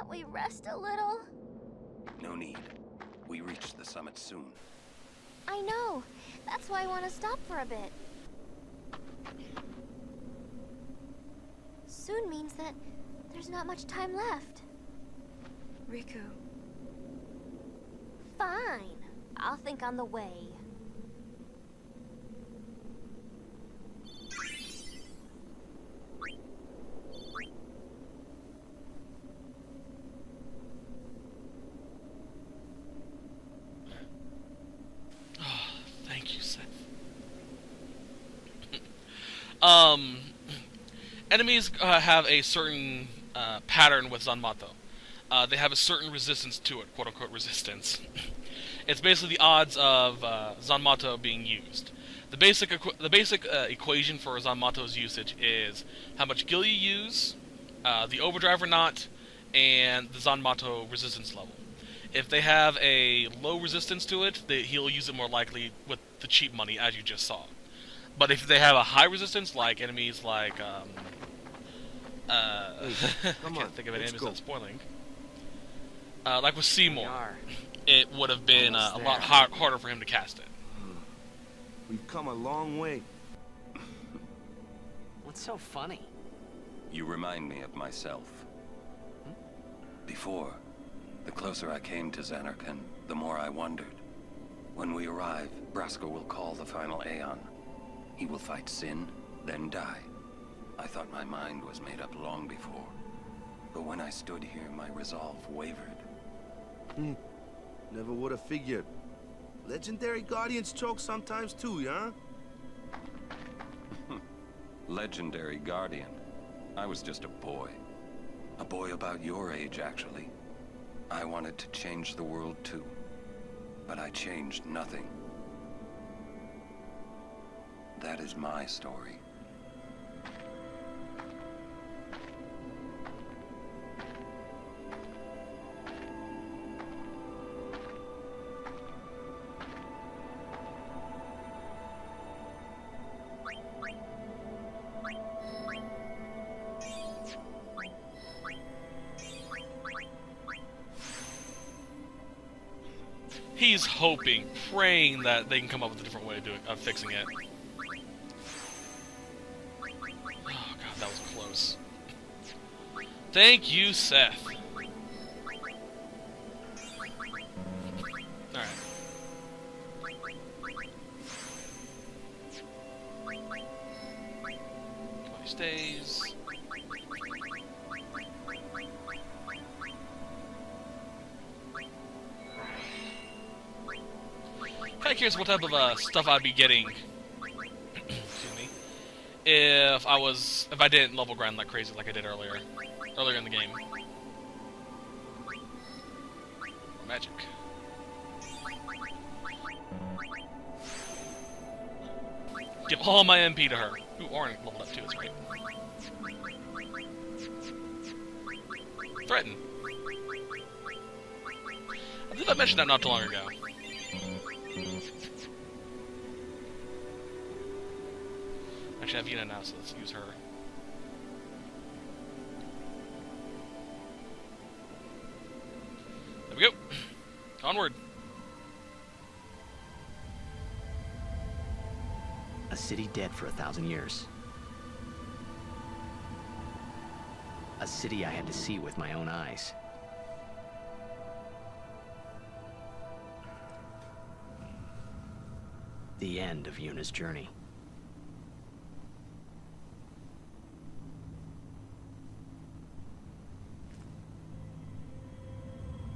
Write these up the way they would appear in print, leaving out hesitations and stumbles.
Can't we rest a little? No need. We reach the summit soon. I know. That's why I want to stop for a bit. Soon means that there's not much time left. Riku. Fine. I'll think on the way. Thank you, Seth. Enemies have a certain pattern with Zanmato. They have a certain resistance to it, quote-unquote resistance. It's basically the odds of Zanmato being used. The basic equation for Zanmato's usage is how much gil you use, the overdrive or not, and the Zanmato resistance level. If they have a low resistance to it, he'll use it more likely with the cheap money, as you just saw. But if they have a high resistance, like enemies like I can't think of an enemy that's spoiling. Like with Seymour, it would have been a lot harder for him to cast it. We've come a long way. What's so funny? You remind me of myself. Before, the closer I came to Xanarkand, the more I wondered. When we arrive, Braska will call the final Aeon. He will fight Sin, then die. I thought my mind was made up long before. But when I stood here, my resolve wavered. Never would have figured. Legendary Guardians choke sometimes too, huh? Legendary Guardian. I was just a boy. A boy about your age, actually. I wanted to change the world too. But I changed nothing. That is my story. He's hoping, praying that they can come up with a different way of fixing it. Oh god, that was close. Thank you, Seth. Alright. 20 stays. Kinda curious what type of stuff I'd be getting. Excuse me. If I didn't level grind like crazy like I did earlier in the game. Magic. Give all my MP to her. Ooh, Orin leveled up too, that's right. Threaten. I believe I mentioned that not too long ago. Actually, I have Yuna now, so let's use her. There we go. Onward. A city dead for 1,000 years. A city I had to see with my own eyes. The end of Yuna's journey.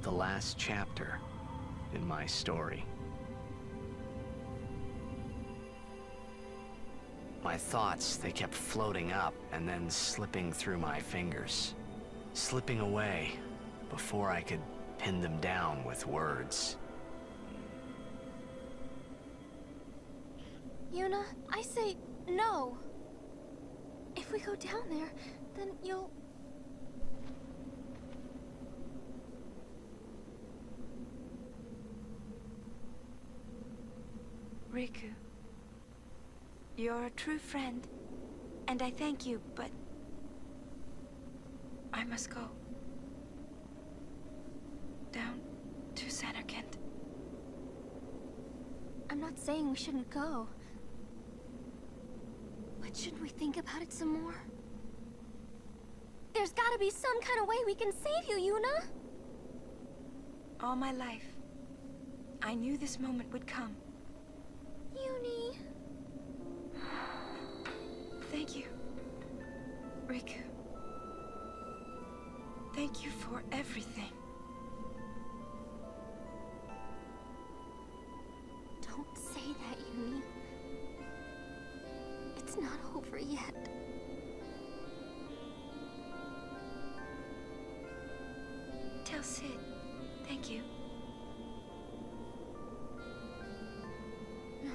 The last chapter in my story. My thoughts, they kept floating up and then slipping through my fingers. Slipping away before I could pin them down with words. Yuna, I say no. If we go down there, then you'll... Riku, you're a true friend, and I thank you, but I must go. down to Zanarkand. I'm not saying we shouldn't go. But shouldn't we think about it some more? There's gotta be some kind of way we can save you, Yuna! All my life, I knew this moment would come. Uni... Thank you, Riku. Thank you for everything. Don't say that, Uni. It's not over yet. Tell Sid, thank you. No.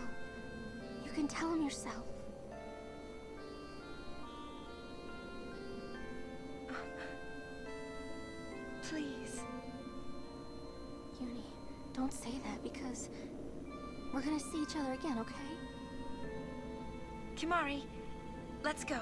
You can tell him yourself. Please. Uni, don't say that because we're gonna see each other again, okay? Kimari, let's go.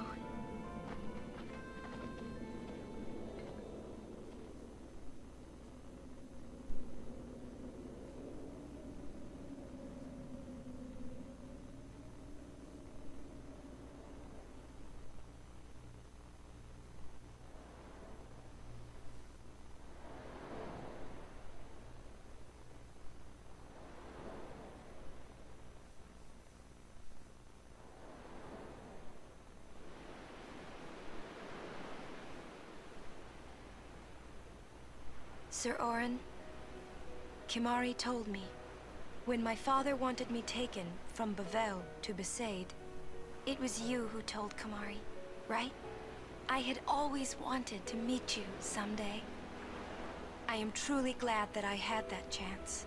Sir Orin, Kimari told me, when my father wanted me taken from Bavel to Besaid, it was you who told Kimari, right? I had always wanted to meet you someday. I am truly glad that I had that chance.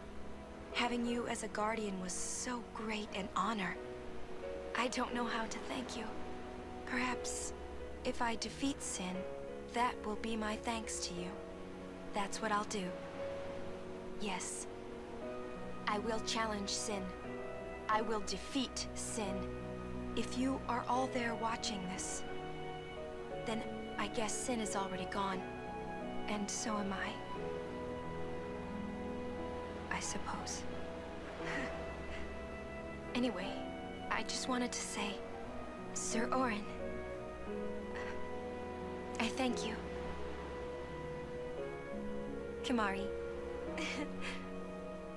Having you as a guardian was so great an honor. I don't know how to thank you. Perhaps, if I defeat Sin, that will be my thanks to you. That's what I'll do. Yes. I will challenge Sin. I will defeat Sin. If you are all there watching this, then I guess Sin is already gone. And so am I. I suppose. Anyway, I just wanted to say, Sir Orin, I thank you. Kimari,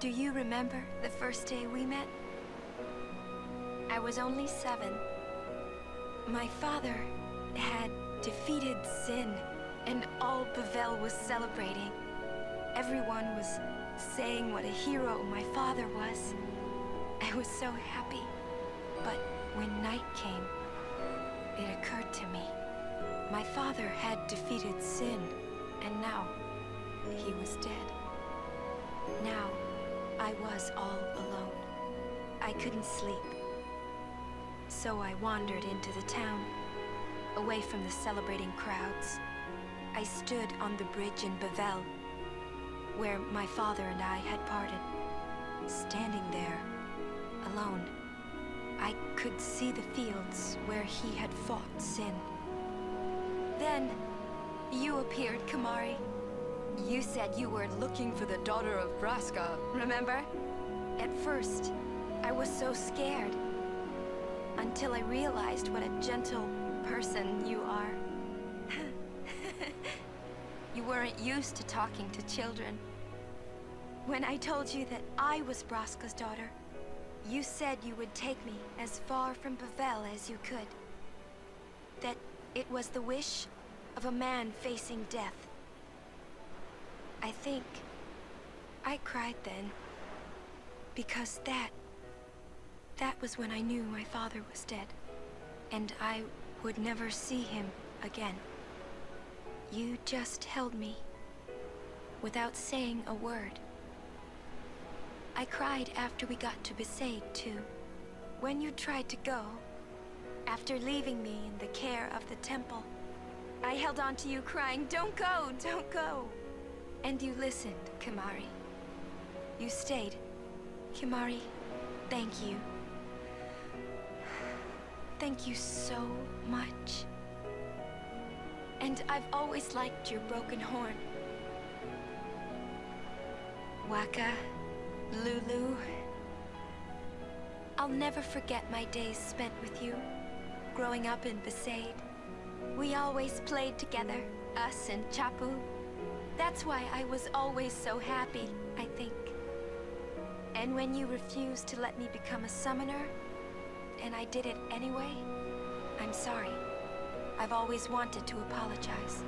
do you remember the first day we met? I was only 7. My father had defeated Sin, and all Bavel was celebrating. Everyone was saying what a hero my father was. I was so happy. But when night came, it occurred to me. My father had defeated Sin, and now he was dead. Now, I was all alone. I couldn't sleep. So I wandered into the town, away from the celebrating crowds. I stood on the bridge in Bavel, where my father and I had parted. Standing there, alone, I could see the fields where he had fought Sin. Then, you appeared, Kimari. You said you were looking for the daughter of Braska, remember? At first, I was so scared. Until I realized what a gentle person you are. You weren't used to talking to children. When I told you that I was Braska's daughter, you said you would take me as far from Bavel as you could. That it was the wish of a man facing death. I think I cried then, because that was when I knew my father was dead, and I would never see him again. You just held me, without saying a word. I cried after we got to Besaid, too. When you tried to go, after leaving me in the care of the temple, I held on to you crying, "Don't go, don't go." And you listened, Kimari. You stayed. Kimari, thank you. Thank you so much. And I've always liked your broken horn. Waka, Lulu. I'll never forget my days spent with you, growing up in Besaid. We always played together, us and Chapu. That's why I was always so happy, I think. And when you refused to let me become a summoner, and I did it anyway, I'm sorry. I've always wanted to apologize.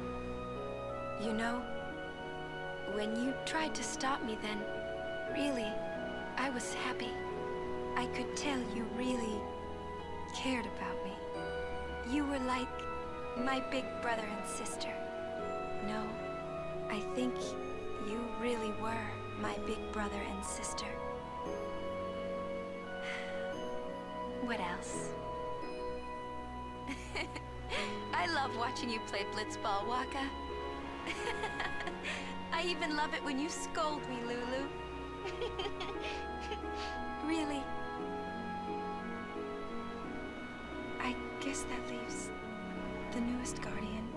You know, when you tried to stop me then, really, I was happy. I could tell you really cared about me. You were like my big brother and sister. No, I think you really were my big brother and sister. What else? I love watching you play blitzball, Waka. I even love it when you scold me, Lulu. Really. I guess that leaves the newest Guardian.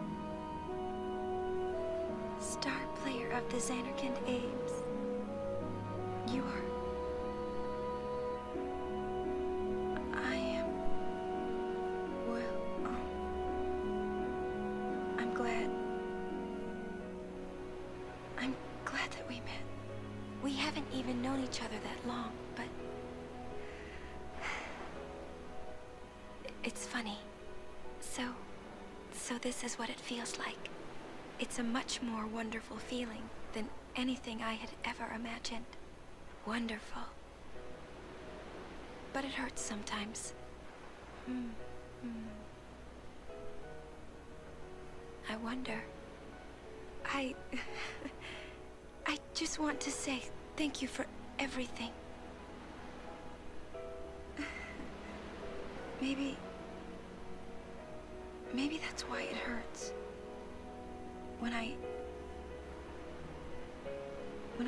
Star player of the Xanarkand Ames. You are. I am. Well, I'm glad. I'm glad that we met. We haven't even known each other that long, but it's funny. So this is what it feels like. It's a much more wonderful feeling than anything I had ever imagined. Wonderful. But it hurts sometimes. I wonder. I just want to say thank you for everything. Maybe that's why it hurts. When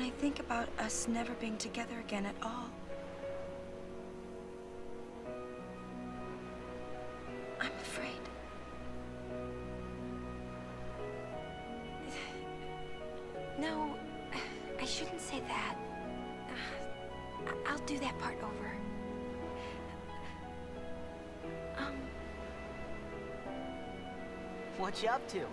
I think about us never being together again at all. I'm afraid. No, I shouldn't say that. I'll do that part over. What you up to?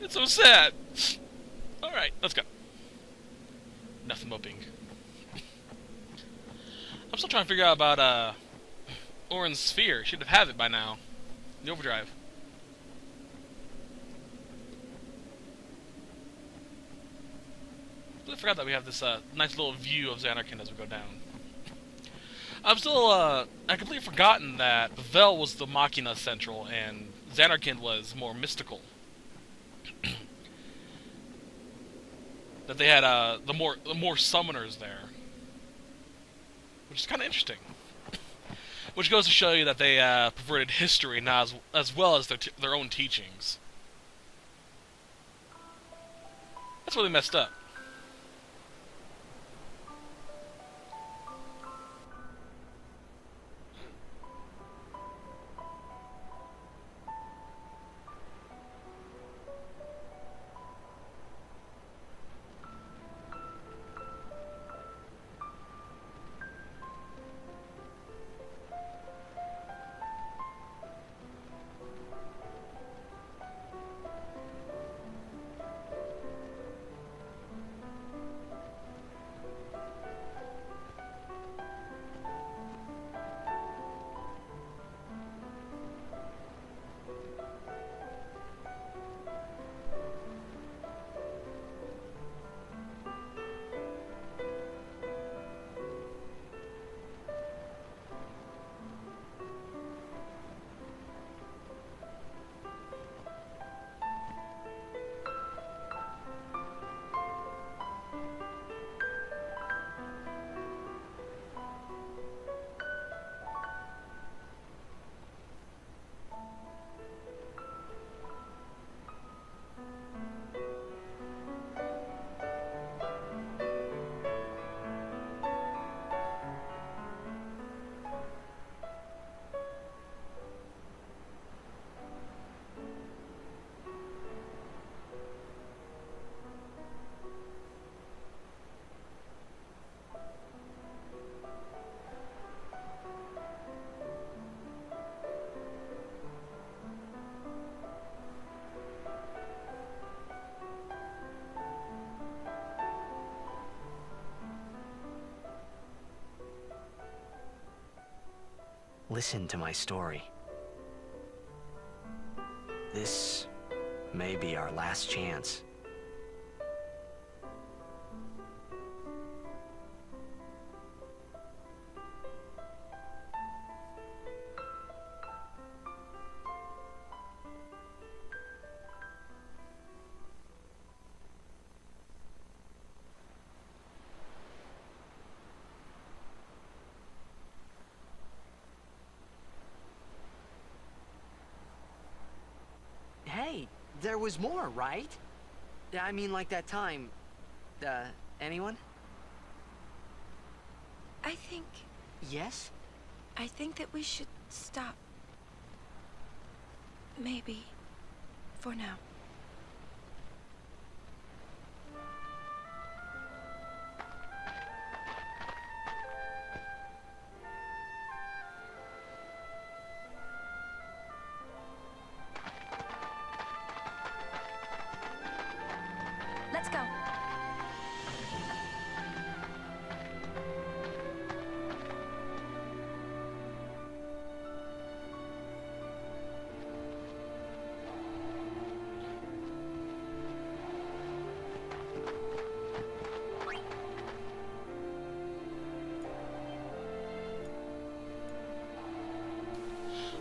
It's so sad. Alright, let's go. Nothing moping. I'm still trying to figure out about Orin's sphere. Should have it by now. The overdrive. I forgot that we have this nice little view of Xanarkand as we go down. I'm still I completely forgotten that Pavel was the Machina Central and Xanarkand was more mystical. That they had the more summoners there. Which is kind of interesting. Which goes to show you that they perverted history not as well as their own teachings. That's really messed up. listen to my story. This may be our last chance. Hey, there was more, right? I mean, like that time. Anyone? I think Yes? that we should stop. Maybe. For now. Let's go.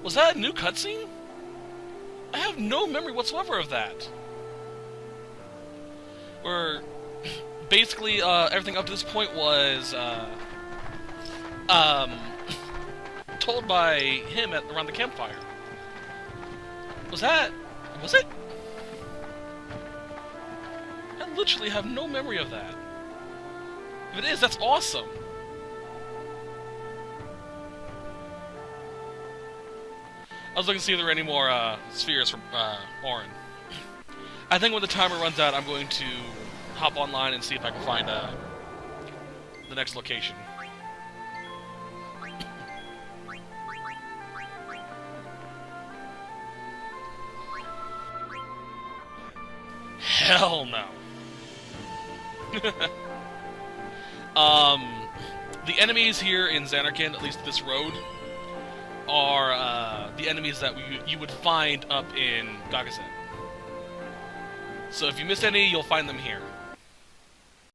Was that a new cutscene? I have no memory whatsoever of that. Where basically everything up to this point was told by him around the campfire. Was it? I literally have no memory of that. If it is, that's awesome. I was looking to see if there were any more spheres from Orin. I think when the timer runs out, I'm going to hop online and see if I can find the next location. Hell no. The enemies here in Zanarkand, at least this road, are the enemies that you would find up in Gagazet. So if you miss any, you'll find them here.